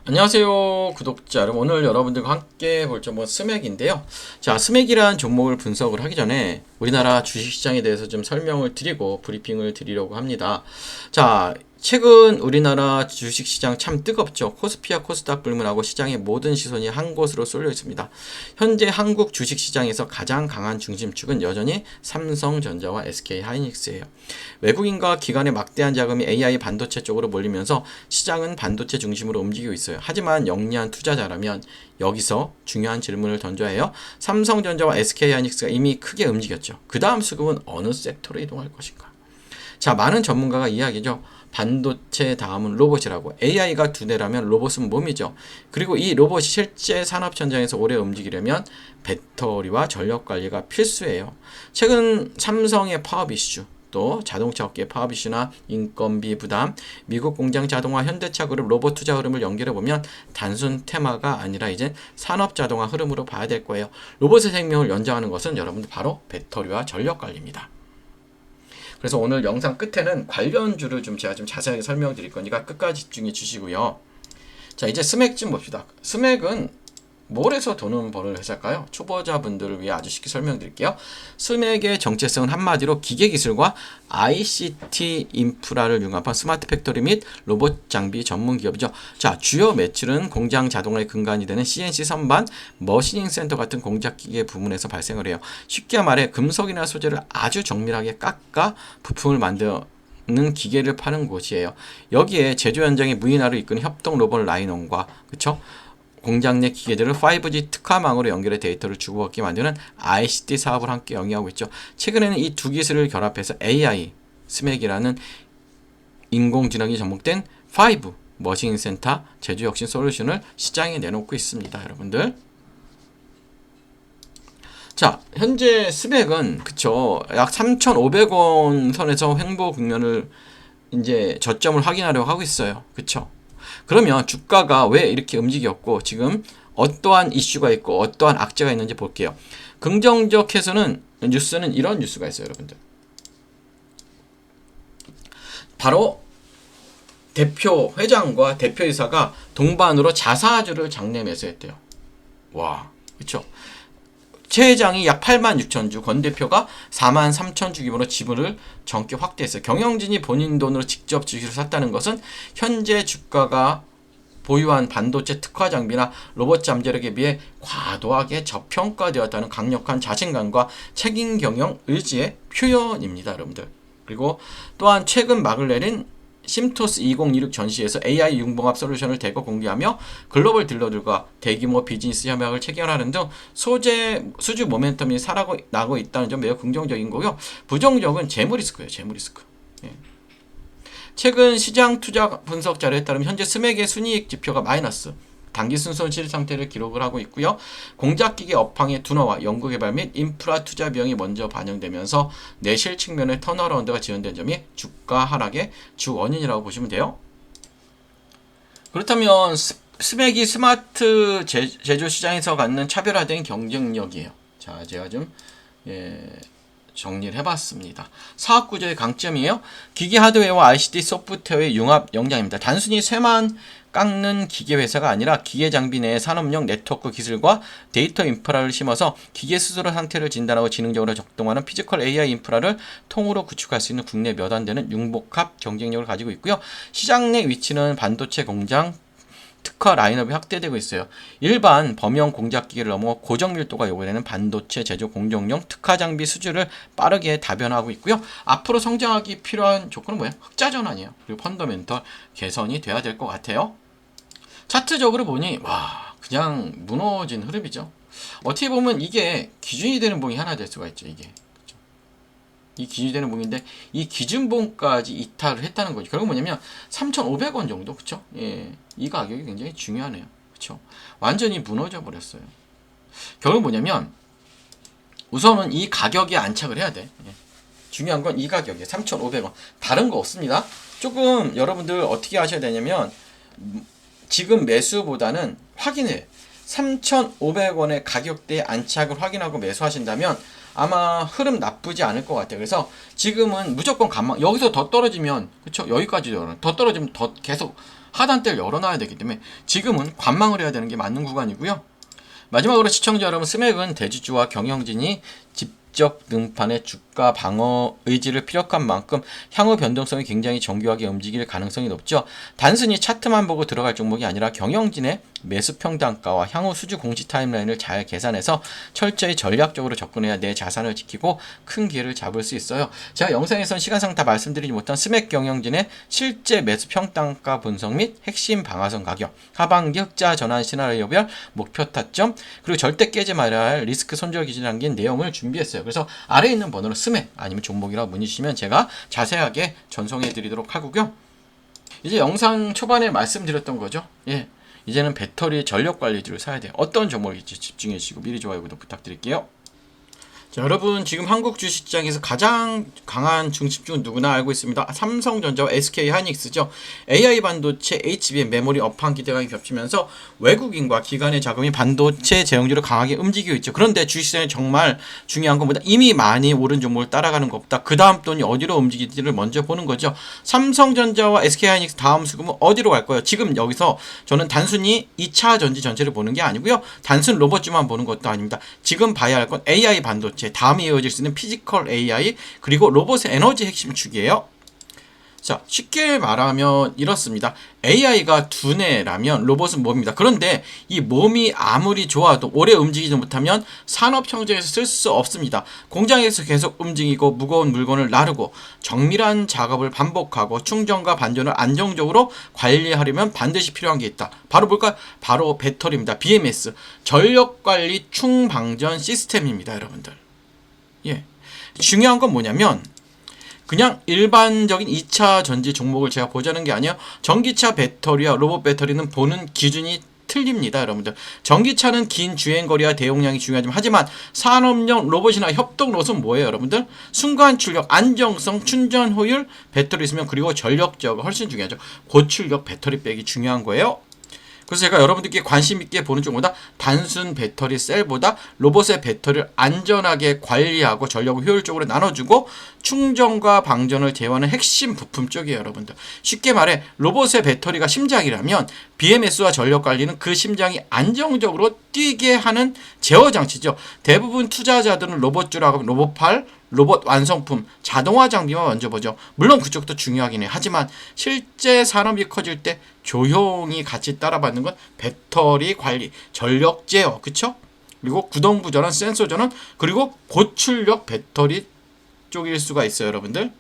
안녕하세요 구독자 여러분, 오늘 여러분들과 함께 볼 종목은 스맥인데요. 자, 스맥이란 종목을 분석을 하기 전에 우리나라 주식시장에 대해서 좀 설명을 드리고 브리핑을 드리려고 합니다. 자, 최근 우리나라 주식시장 참 뜨겁죠. 코스피와 코스닥 불문하고 시장의 모든 시선이 한 곳으로 쏠려 있습니다. 현재 한국 주식시장에서 가장 강한 중심축은 여전히 삼성전자와 SK하이닉스예요. 외국인과 기관의 막대한 자금이 AI 반도체 쪽으로 몰리면서 시장은 반도체 중심으로 움직이고 있어요. 하지만 영리한 투자자라면 여기서 중요한 질문을 던져야 해요. 삼성전자와 SK하이닉스가 이미 크게 움직였죠. 그 다음 수급은 어느 섹터로 이동할 것인가? 자, 많은 전문가가 이야기죠. 반도체 다음은 로봇이라고. AI가 두 대라면 로봇은 몸이죠. 그리고 이 로봇이 실제 산업 현장에서 오래 움직이려면 배터리와 전력 관리가 필수예요. 최근 삼성의 파업 이슈, 또 자동차 업계 파업 이슈나 인건비 부담, 미국 공장 자동화, 현대차 그룹 로봇 투자 흐름을 연결해보면 단순 테마가 아니라 이제 산업 자동화 흐름으로 봐야 될 거예요. 로봇의 생명을 연장하는 것은 여러분들 바로 배터리와 전력 관리입니다. 그래서 오늘 영상 끝에는 관련주를 제가 좀 자세하게 설명드릴 거니까 끝까지 집중해 주시고요. 자, 이제 스맥 좀 봅시다. 스맥은 뭘 해서 돈을 버는 회사일까요? 초보자분들을 위해 아주 쉽게 설명드릴게요. 스맥의 정체성은 한마디로 기계기술과 ICT 인프라를 융합한 스마트 팩토리 및 로봇 장비 전문 기업이죠. 자, 주요 매출은 공장 자동화의 근간이 되는 CNC 선반, 머시닝 센터 같은 공작기계 부문에서 발생을 해요. 쉽게 말해 금속이나 소재를 아주 정밀하게 깎아 부품을 만드는 기계를 파는 곳이에요. 여기에 제조 현장의 무인화를 이끄는 협동 로봇 라인원과, 그쵸? 공장 내 기계들을 5G 특화망으로 연결해 데이터를 주고받게 만드는 ICT 사업을 함께 영위하고 있죠. 최근에는 이 두 기술을 결합해서 AI, 스맥이라는 인공지능이 접목된 5 머신 센터 제조 혁신 솔루션을 시장에 내놓고 있습니다. 여러분들. 자, 현재 스맥은 그쵸, 약 3,500원 선에서 횡보 국면을 이제 저점을 확인하려고 하고 있어요. 그쵸? 그러면 주가가 왜 이렇게 움직였고 지금 어떠한 이슈가 있고 어떠한 악재가 있는지 볼게요. 긍정적 해서는 뉴스는 이런 뉴스가 있어요, 여러분들. 바로 대표 회장과 대표이사가 동반으로 자사주를 장내 매수했대요. 와, 그렇죠? 최 회장이 약 8만 6천 주, 권 대표가 4만 3천 주 규모로 지분을 정기 확대했어요. 경영진이 본인 돈으로 직접 주식을 샀다는 것은 현재 주가가 보유한 반도체 특화 장비나 로봇 잠재력에 비해 과도하게 저평가되었다는 강력한 자신감과 책임 경영 의지의 표현입니다, 여러분들. 그리고 또한 최근 막을 내린 심토스 2026 전시에서 AI 융봉합 솔루션을 대거 공개하며 글로벌 딜러들과 대규모 비즈니스 협약을 체결하는 등 수주 모멘텀이 살아나고 있다는 점 매우 긍정적인 거고요. 부정적은 재무 리스크예요. 재무 리스크. 예. 최근 시장 투자 분석 자료에 따르면 현재 스맥의 순이익 지표가 마이너스, 단기 순손실 상태를 기록을 하고 있고요. 공작기계 업황의 둔화와 연구개발 및 인프라 투자 비용이 먼저 반영되면서 내실 측면의 턴어라운드가 지연된 점이 주가 하락의 주 원인이라고 보시면 돼요. 그렇다면 스맥이 스마트 제조 시장에서 갖는 차별화된 경쟁력이에요. 자, 제가 좀 정리를 해봤습니다. 사업 구조의 강점이에요. 기기 하드웨어와 ICT 소프트웨어의 융합 역량입니다. 단순히 쇠만 깎는 기계 회사가 아니라 기계 장비 내에 산업용 네트워크 기술과 데이터 인프라를 심어서 기계 스스로 상태를 진단하고 지능적으로 작동하는 피지컬 AI 인프라를 통으로 구축할 수 있는 국내 몇 안 되는 융복합 경쟁력을 가지고 있고요. 시장 내 위치는 반도체 공장 특화 라인업이 확대되고 있어요. 일반 범용 공작기계를 넘어 고정밀도가 요구되는 반도체 제조 공정용 특화 장비 수주를 빠르게 다변화하고 있고요. 앞으로 성장하기 필요한 조건은 뭐예요? 흑자 전환이에요. 그리고 펀더멘털 개선이 돼야 될 것 같아요. 차트적으로 보니 와, 그냥 무너진 흐름이죠. 어떻게 보면 이게 기준이 되는 봉이 하나 될 수가 있죠. 이게 그렇죠? 이 기준이 되는 봉인데 이 기준봉까지 이탈을 했다는 거죠. 결국 뭐냐면 3,500원 정도, 그렇죠? 예, 이 가격이 굉장히 중요하네요. 그렇죠? 완전히 무너져 버렸어요. 결국 뭐냐면 우선은 이 가격에 안착을 해야 돼. 예. 중요한 건 이 가격이에요. 3,500원. 다른 거 없습니다. 조금 여러분들 어떻게 하셔야 되냐면 지금 매수보다는 확인해. 3,500원의 가격대에 안착을 확인하고 매수하신다면 아마 흐름 나쁘지 않을 것 같아요. 그래서 지금은 무조건 관망, 여기서 더 떨어지면, 그쵸? 여기까지 더 떨어지면 더 계속 하단대를 열어놔야 되기 때문에 지금은 관망을 해야 되는 게 맞는 구간이고요. 마지막으로 시청자 여러분, 스맥은 대주주와 경영진이 직접 등판의 주가 방어 의지를 피력한 만큼 향후 변동성이 굉장히 정교하게 움직일 가능성이 높죠. 단순히 차트만 보고 들어갈 종목이 아니라 경영진의 매수 평단가와 향후 수주 공시 타임라인을 잘 계산해서 철저히 전략적으로 접근해야 내 자산을 지키고 큰 기회를 잡을 수 있어요. 제가 영상에선 시간상 다 말씀드리지 못한 스맥 경영진의 실제 매수 평단가 분석 및 핵심 방아선 가격, 하반기 흑자 전환 시나리오별 목표 타점, 그리고 절대 깨지 말아야 할 리스크 손절 기준에 담긴 내용을 준비했어요. 그래서 아래에 있는 번호로 스맥 아니면 종목이라고 문의 주시면 제가 자세하게 전송해 드리도록 하고요. 이제 영상 초반에 말씀드렸던 거죠. 예. 이제는 배터리 전력 관리주를 사야 돼요. 어떤 종목일지 집중해 주시고 미리 좋아요 구독 부탁드릴게요. 자, 여러분 지금 한국 주식시장에서 가장 강한 중심주는 누구나 알고 있습니다. 삼성전자와 SK하이닉스죠. AI 반도체, HBM, 메모리 업황 기대감이 겹치면서 외국인과 기관의 자금이 반도체 제형주를 강하게 움직이고 있죠. 그런데 주식시장에 정말 중요한 것보다 이미 많이 오른 종목을 따라가는 것보다 그 다음 돈이 어디로 움직일지를 먼저 보는 거죠. 삼성전자와 SK하이닉스 다음 수급은 어디로 갈까요? 지금 여기서 저는 단순히 2차 전지 전체를 보는 게 아니고요. 단순 로봇주만 보는 것도 아닙니다. 지금 봐야 할 건 AI 반도체, 다음에 이어질 수 있는 피지컬 AI, 그리고 로봇의 에너지 핵심 축이에요. 자, 쉽게 말하면 이렇습니다. AI가 두뇌라면 로봇은 몸입니다. 그런데 이 몸이 아무리 좋아도 오래 움직이지 못하면 산업 현장에서 쓸 수 없습니다. 공장에서 계속 움직이고 무거운 물건을 나르고 정밀한 작업을 반복하고 충전과 반전을 안정적으로 관리하려면 반드시 필요한 게 있다. 바로 뭘까요? 바로 배터리입니다. BMS, 전력관리 충방전 시스템입니다. 여러분들. 예. 중요한 건 뭐냐면 그냥 일반적인 2차 전지 종목을 제가 보자는 게 아니에요. 전기차 배터리와 로봇 배터리는 보는 기준이 틀립니다. 여러분들. 전기차는 긴 주행거리와 대용량이 중요하지만 하지만 산업용 로봇이나 협동 로봇은 뭐예요? 여러분들. 순간 출력, 안정성, 충전 효율, 배터리 있으면 그리고 전력 제어가 훨씬 중요하죠. 고출력 배터리 백이 중요한 거예요. 그래서 제가 여러분들께 관심 있게 보는 쪽보다 단순 배터리 셀보다 로봇의 배터리를 안전하게 관리하고 전력을 효율적으로 나눠주고 충전과 방전을 제어하는 핵심 부품 쪽이에요. 여러분들. 쉽게 말해 로봇의 배터리가 심장이라면 BMS와 전력 관리는 그 심장이 안정적으로 뛰게 하는 제어 장치죠. 대부분 투자자들은 로봇주라고 하면 로봇팔, 로봇 완성품, 자동화 장비만 먼저 보죠. 물론 그쪽도 중요하긴 해요. 하지만 실제 산업이 커질 때 조용히 같이 따라받는 건 배터리 관리, 전력 제어, 그쵸? 그리고 구동부 전원, 센서 전원, 그리고 고출력 배터리 쪽일 수가 있어요, 여러분들.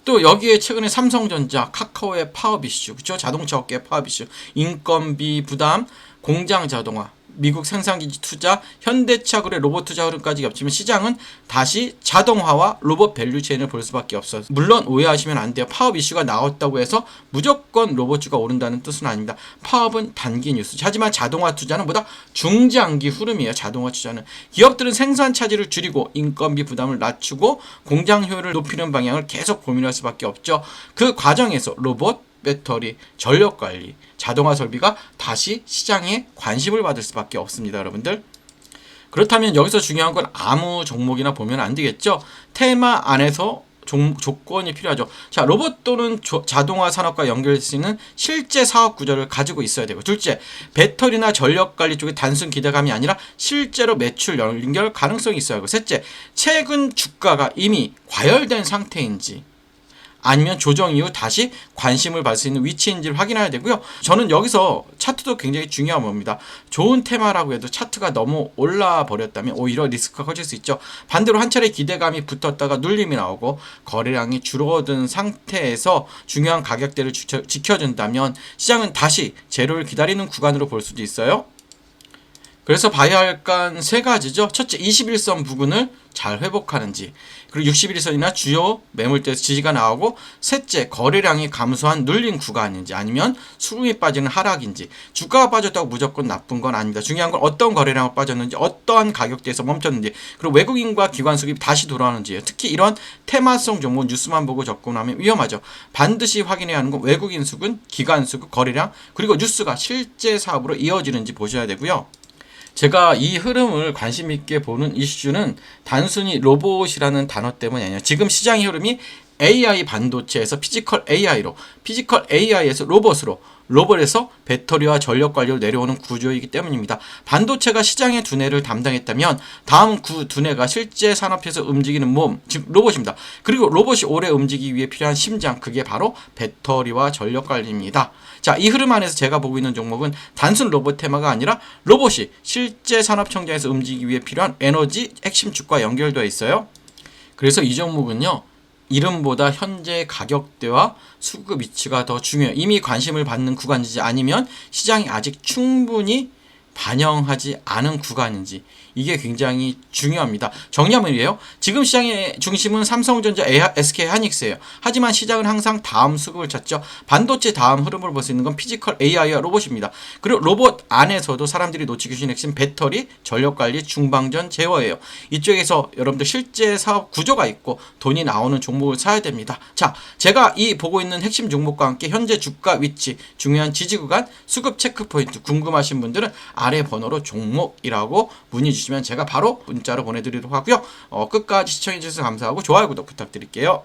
또 여기에 최근에 삼성전자, 카카오의 파업 이슈, 그쵸? 자동차 업계의 파업 이슈, 인건비 부담, 공장 자동화, 미국 생산기지 투자, 현대차그룹의 로봇 투자 흐름까지 겹치면 시장은 다시 자동화와 로봇 밸류체인을 볼 수밖에 없어요. 물론 오해하시면 안 돼요. 파업 이슈가 나왔다고 해서 무조건 로봇주가 오른다는 뜻은 아닙니다. 파업은 단기 뉴스. 하지만 자동화 투자는 보다 중장기 흐름이에요. 자동화 투자는. 기업들은 생산 차질을 줄이고 인건비 부담을 낮추고 공장 효율을 높이는 방향을 계속 고민할 수밖에 없죠. 그 과정에서 로봇, 배터리, 전력관리, 자동화 설비가 다시 시장에 관심을 받을 수밖에 없습니다. 여러분들. 그렇다면 여기서 중요한 건 아무 종목이나 보면 안 되겠죠. 테마 안에서 조건이 필요하죠. 자, 로봇 또는 자동화 산업과 연결될 수 있는 실제 사업 구조를 가지고 있어야 되고, 둘째, 배터리나 전력관리 쪽에 단순 기대감이 아니라 실제로 매출 연결 가능성이 있어야 하고, 셋째, 최근 주가가 이미 과열된 상태인지 아니면 조정 이후 다시 관심을 받을 수 있는 위치인지를 확인해야 되고요. 저는 여기서 차트도 굉장히 중요한 겁니다. 좋은 테마라고 해도 차트가 너무 올라 버렸다면 오히려 리스크가 커질 수 있죠. 반대로 한 차례 기대감이 붙었다가 눌림이 나오고 거래량이 줄어든 상태에서 중요한 가격대를 지켜준다면 시장은 다시 제로를 기다리는 구간으로 볼 수도 있어요. 그래서 봐야 할 건 세 가지죠. 첫째, 21선 부근을 잘 회복하는지, 그리고 61선이나 주요 매물대에서 지지가 나오고, 셋째, 거래량이 감소한 눌린 구간인지 아니면 수급이 빠지는 하락인지. 주가가 빠졌다고 무조건 나쁜 건 아닙니다. 중요한 건 어떤 거래량을 빠졌는지, 어떠한 가격대에서 멈췄는지, 그리고 외국인과 기관 수급이 다시 돌아오는지예요. 특히 이런 테마성 종목 뉴스만 보고 접근하면 위험하죠. 반드시 확인해야 하는 건 외국인 수급, 기관 수급, 거래량, 그리고 뉴스가 실제 사업으로 이어지는지 보셔야 되고요. 제가 이 흐름을 관심 있게 보는 이슈는 단순히 로봇이라는 단어 때문이 아니에요. 지금 시장의 흐름이 AI 반도체에서 피지컬 AI로, 피지컬 AI에서 로봇으로, 로봇에서 배터리와 전력 관리로 내려오는 구조이기 때문입니다. 반도체가 시장의 두뇌를 담당했다면 다음 그 두뇌가 실제 산업에서 움직이는 몸, 즉 로봇입니다. 그리고 로봇이 오래 움직이기 위해 필요한 심장, 그게 바로 배터리와 전력 관리입니다. 자, 이 흐름 안에서 제가 보고 있는 종목은 단순 로봇 테마가 아니라 로봇이 실제 산업 청정에서 움직이기 위해 필요한 에너지 핵심 축과 연결되어 있어요. 그래서 이 종목은요, 이름보다 현재 가격대와 수급 위치가 더 중요해요. 이미 관심을 받는 구간인지 아니면 시장이 아직 충분히 반영하지 않은 구간인지, 이게 굉장히 중요합니다. 정리하면 이래요. 지금 시장의 중심은 삼성전자, SK하이닉스예요. 하지만 시장은 항상 다음 수급을 찾죠. 반도체 다음 흐름을 볼 수 있는 건 피지컬 AI와 로봇입니다. 그리고 로봇 안에서도 사람들이 놓치기 쉬운 핵심 배터리, 전력관리, 중방전, 제어예요. 이쪽에서 여러분들 실제 사업 구조가 있고 돈이 나오는 종목을 사야 됩니다. 자, 제가 이 보고 있는 핵심 종목과 함께 현재 주가 위치, 중요한 지지 구간, 수급 체크 포인트 궁금하신 분들은 아래 번호로 종목이라고 문의 주시면 제가 바로 문자로 보내드리도록 하고요. 끝까지 시청해주셔서 감사하고 좋아요, 구독 부탁드릴게요.